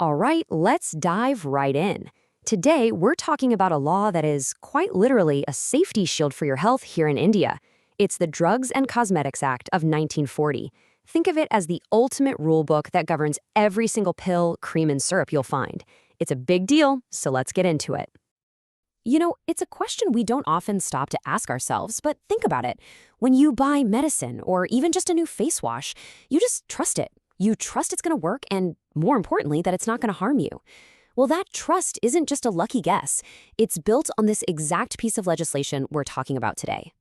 All right, let's dive right in. Today, we're talking about a law that is quite literally a safety shield for your health here in India. It's the Drugs and Cosmetics Act of 1940. Think of it as the ultimate rule book that governs every single pill, cream, and syrup you'll find. It's a big deal, so let's get into it. It's a question we don't often stop to ask ourselves, but think about it. When you buy medicine or even just a new face wash, you just trust it. You trust it's going to work and, more importantly, that it's not going to harm you. Well, that trust isn't just a lucky guess. It's built on this exact piece of legislation we're talking about today.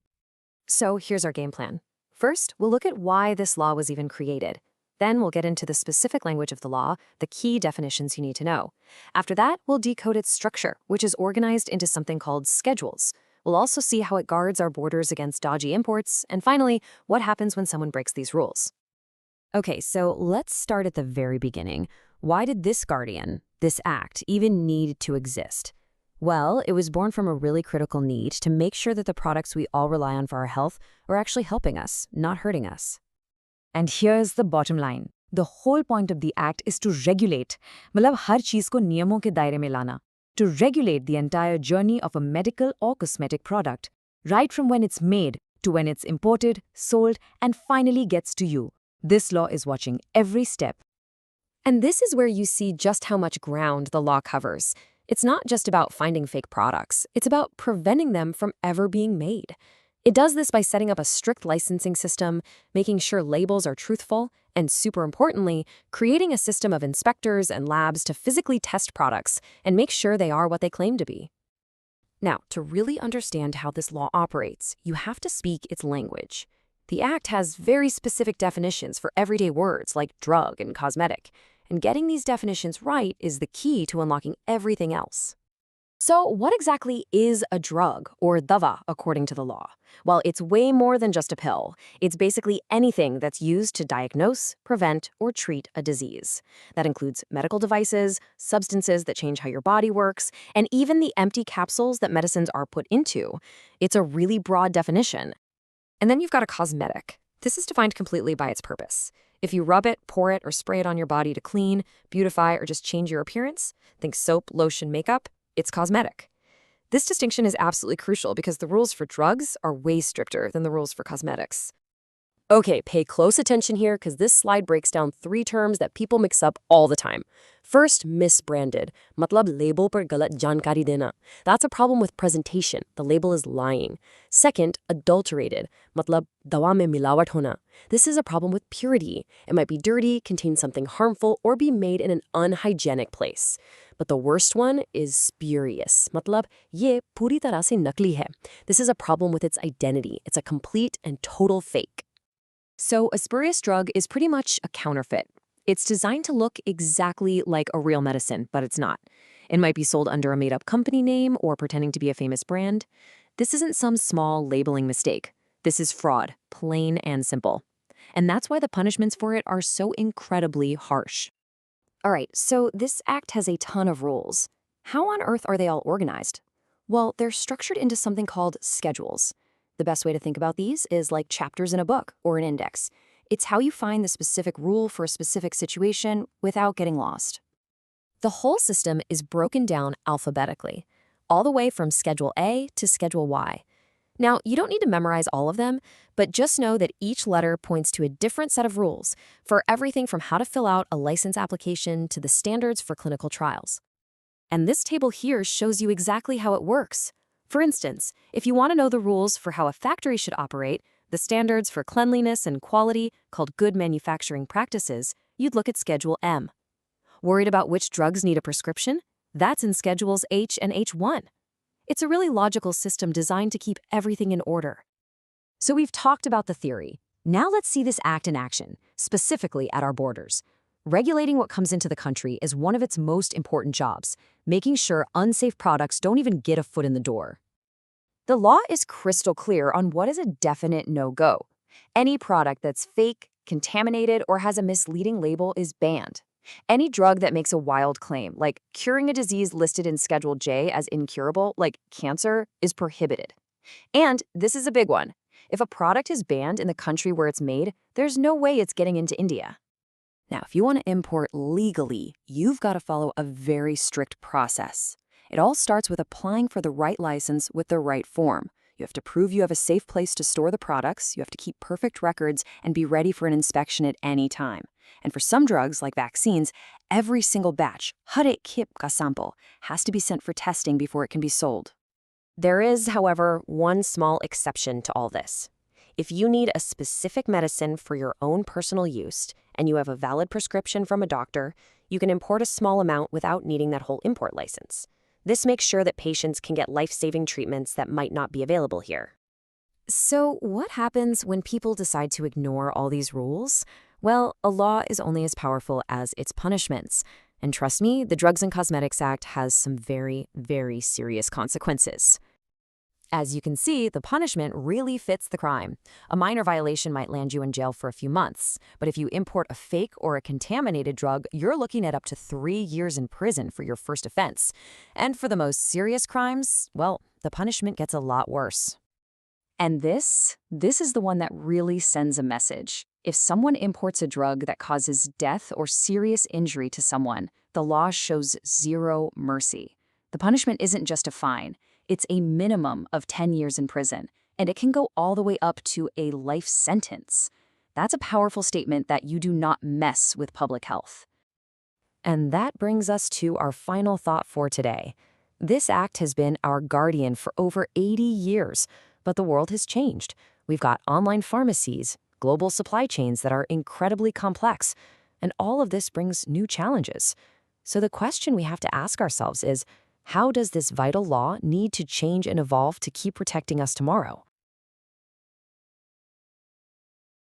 So here's our game plan. First, we'll look at why this law was even created. Then we'll get into the specific language of the law, the key definitions you need to know. After that, we'll decode its structure, which is organized into something called schedules. We'll also see how it guards our borders against dodgy imports, and finally, what happens when someone breaks these rules. Okay, so let's start at the very beginning. Why did this guardian, this act, even need to exist? Well, it was born from a really critical need to make sure that the products we all rely on for our health are actually helping us, not hurting us. And here's the bottom line. The whole point of the act is to regulate, मतलब हर चीज को नियमों के दायरे में लाना. To regulate the entire journey of a medical or cosmetic product, right from when it's made to when it's imported, sold, and finally gets to you. This law is watching every step. And this is where you see just how much ground the law covers. It's not just about finding fake products. It's about preventing them from ever being made. It does this by setting up a strict licensing system, making sure labels are truthful, and super importantly, creating a system of inspectors and labs to physically test products and make sure they are what they claim to be. Now, to really understand how this law operates, you have to speak its language. The Act has very specific definitions for everyday words like drug and cosmetic, and getting these definitions right is the key to unlocking everything else. So what exactly is a drug, or dava, according to the law? Well, it's way more than just a pill. It's basically anything that's used to diagnose, prevent, or treat a disease. That includes medical devices, substances that change how your body works, and even the empty capsules that medicines are put into. It's a really broad definition. And then you've got a cosmetic. This is defined completely by its purpose. If you rub it, pour it, or spray it on your body to clean, beautify, or just change your appearance, think soap, lotion, makeup, it's cosmetic. This distinction is absolutely crucial because the rules for drugs are way stricter than the rules for cosmetics. Okay, pay close attention here because this slide breaks down three terms that people mix up all the time. First, misbranded. Matlab label par galat jankari dena. That's a problem with presentation. The label is lying. Second, adulterated. Matlab dawa mein milawat hona. This is a problem with purity. It might be dirty, contain something harmful, or be made in an unhygienic place. But the worst one is spurious. Matlab, ye puri tarah se nakli hai. This is a problem with its identity. It's a complete and total fake. So a spurious drug is pretty much a counterfeit. It's designed to look exactly like a real medicine, but it's not. It might be sold under a made-up company name or pretending to be a famous brand. This isn't some small labeling mistake. This is fraud, plain and simple. And that's why the punishments for it are so incredibly harsh. All right, so this act has a ton of rules. How on earth are they all organized? Well, they're structured into something called schedules. The best way to think about these is like chapters in a book or an index. It's how you find the specific rule for a specific situation without getting lost. The whole system is broken down alphabetically, all the way from Schedule A to Schedule Y. Now, you don't need to memorize all of them, but just know that each letter points to a different set of rules for everything from how to fill out a license application to the standards for clinical trials. And this table here shows you exactly how it works. For instance, if you want to know the rules for how a factory should operate, the standards for cleanliness and quality, called good manufacturing practices, you'd look at Schedule M. Worried about which drugs need a prescription? That's in Schedules H and H1. It's a really logical system designed to keep everything in order. So we've talked about the theory. Now let's see this act in action, specifically at our borders. Regulating what comes into the country is one of its most important jobs, making sure unsafe products don't even get a foot in the door. The law is crystal clear on what is a definite no-go. Any product that's fake, contaminated, or has a misleading label is banned. Any drug that makes a wild claim, like curing a disease listed in Schedule J as incurable, like cancer, is prohibited. And this is a big one. If a product is banned in the country where it's made, there's no way it's getting into India. Now, if you want to import legally, you've got to follow a very strict process. It all starts with applying for the right license with the right form. You have to prove you have a safe place to store the products, you have to keep perfect records, and be ready for an inspection at any time. And for some drugs, like vaccines, every single batch, 하루에 sample, has to be sent for testing before it can be sold. There is, however, one small exception to all this. If you need a specific medicine for your own personal use and you have a valid prescription from a doctor, you can import a small amount without needing that whole import license. This makes sure that patients can get life-saving treatments that might not be available here. So, what happens when people decide to ignore all these rules? Well, a law is only as powerful as its punishments. And trust me, the Drugs and Cosmetics Act has some very, very serious consequences. As you can see, the punishment really fits the crime. A minor violation might land you in jail for a few months, but if you import a fake or a contaminated drug, you're looking at up to 3 years in prison for your first offense. And for the most serious crimes, well, the punishment gets a lot worse. And this is the one that really sends a message. If someone imports a drug that causes death or serious injury to someone, the law shows zero mercy. The punishment isn't just a fine. It's a minimum of 10 years in prison, and it can go all the way up to a life sentence. That's a powerful statement that you do not mess with public health. And that brings us to our final thought for today. This act has been our guardian for over 80 years, but the world has changed. We've got online pharmacies, global supply chains that are incredibly complex, and all of this brings new challenges. So the question we have to ask ourselves is, how does this vital law need to change and evolve to keep protecting us tomorrow?